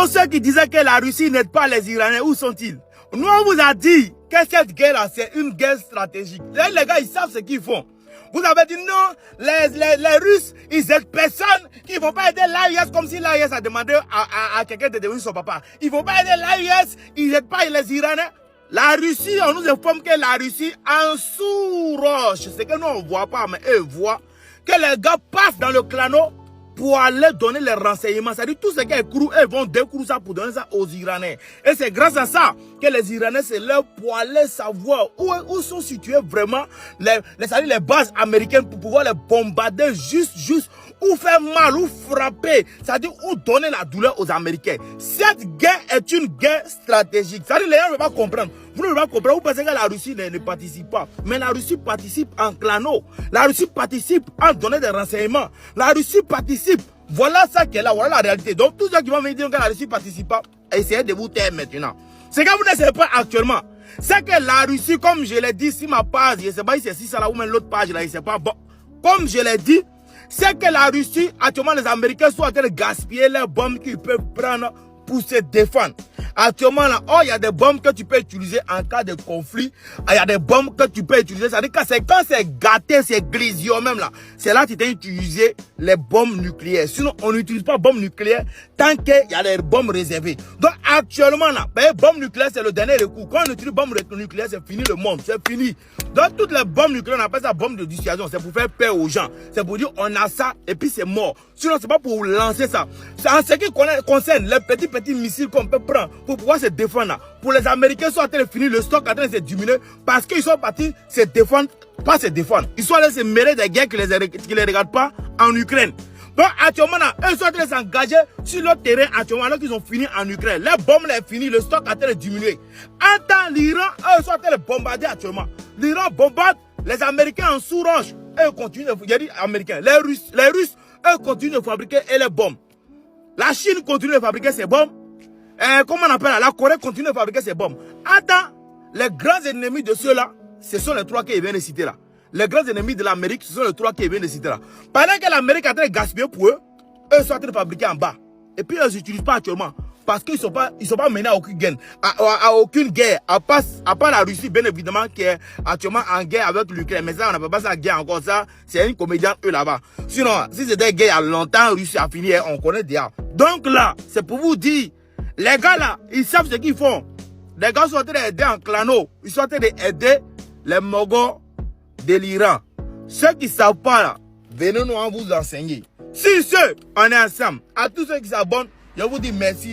ceux qui disaient que la Russie n'aide pas les Iraniens, où sont-ils? Nous, on vous a dit que cette guerre-là, c'est une guerre stratégique. Les gars, ils savent ce qu'ils font. Vous avez dit non, les Russes, ils aident personne, qu'ils ne vont pas aider l'AIS comme si l'AIS a demandé à quelqu'un de devenir son papa. Ils ne vont pas aider l'AIS, ils n'aident pas les Iraniens. La Russie, on nous informe que la Russie, en sous-roche, c'est que nous on ne voit pas, mais eux voient, que les gars passent dans le clano pour aller donner les renseignements. C'est-à-dire tout ce qui est écrou, eux vont découvrir ça pour donner ça aux Iraniens. Et c'est grâce à ça que les Iraniens, c'est leur pour aller savoir où sont situées vraiment les bases américaines pour pouvoir les bombarder juste, où faire mal, où frapper. C'est-à-dire où donner la douleur aux Américains. Cette guerre est une guerre stratégique. C'est-à-dire les gens ne veulent pas comprendre. Vous ne pouvez pas comprendre. Vous pensez que la Russie ne participe pas. Mais la Russie participe en clano. La Russie participe en donnant des renseignements. La Russie participe. Voilà ça qui est là. Voilà la réalité. Donc, tous ceux qui vont me dire que la Russie ne participe pas, essayez de vous taire maintenant. Ce que vous ne savez pas actuellement, c'est que la Russie, comme je l'ai dit, si ma page, je ne sais pas si c'est ça là ou même l'autre page là, je ne sais pas. Bon, comme je l'ai dit, c'est que la Russie, actuellement, les Américains sont en train de gaspiller les bombes qu'ils peuvent prendre pour se défendre. Actuellement, là, oh, il y a des bombes que tu peux utiliser en cas de conflit. Il y a des bombes que tu peux utiliser. C'est-à-dire que quand c'est gâté, c'est grisio même là. C'est là que tu dois utiliser les bombes nucléaires. Sinon, on n'utilise pas bombes nucléaires tant qu'il y a des bombes réservées. Donc, actuellement, là, ben, bombes nucléaires, c'est le dernier recours. Quand on utilise bombes nucléaires, c'est fini le monde. C'est fini. Donc, toutes les bombes nucléaires, on appelle ça bombes de dissuasion. C'est pour faire peur aux gens. C'est pour dire, on a ça et puis c'est mort. Sinon, c'est pas pour lancer ça. C'est en ce qui concerne les petits missiles qu'on peut prendre pour pouvoir se défendre là. Pour les Américains, ils sont en train de finir, le stock en train de se diminuer parce qu'ils sont partis se défendre, pas se défendre. Ils sont allés se mêler des guerres qui les regardent pas en Ukraine. Donc actuellement là, eux sont en train de s'engager sur leur terrain actuellement alors qu'ils ont fini en Ukraine. Les bombes sont finies, le stock est en train de diminuer. En temps, l'Iran, eux sont en train de bombarder actuellement. L'Iran bombarde, les Américains en sous-roche, eux continuent de, il y a dit Américains, les Russes, eux continuent de fabriquer les bombes. La Chine continue de fabriquer ses bombes. Comment on appelle, la Corée continue de fabriquer ses bombes. Attends, les grands ennemis de ceux-là, ce sont les trois qu'ils viennent de citer là. Les grands ennemis de l'Amérique, ce sont les trois qu'ils viennent de citer là. Pendant que l'Amérique est en train de gaspiller pour eux, eux sont en train de fabriquer en bas. Et puis eux n'utilisent pas actuellement. Parce qu'ils ne sont pas menés à aucune guerre. À aucune guerre. À part la Russie, bien évidemment, qui est actuellement en guerre avec l'Ukraine. Mais ça, on n'appelle pas ça guerre encore. Ça, c'est une comédienne, eux, là-bas. Sinon, si c'était guerre il y a longtemps, Russie a fini, on connaît déjà. Donc là, c'est pour vous dire, les gars là, ils savent ce qu'ils font. Les gars sont en train d'aider en clano. Ils sont en train d'aider les Mogos de l'Iran. Ceux qui ne savent pas là, venez nous en vous enseigner. Si ceux, on est ensemble. À tous ceux qui s'abonnent, je vous dis merci.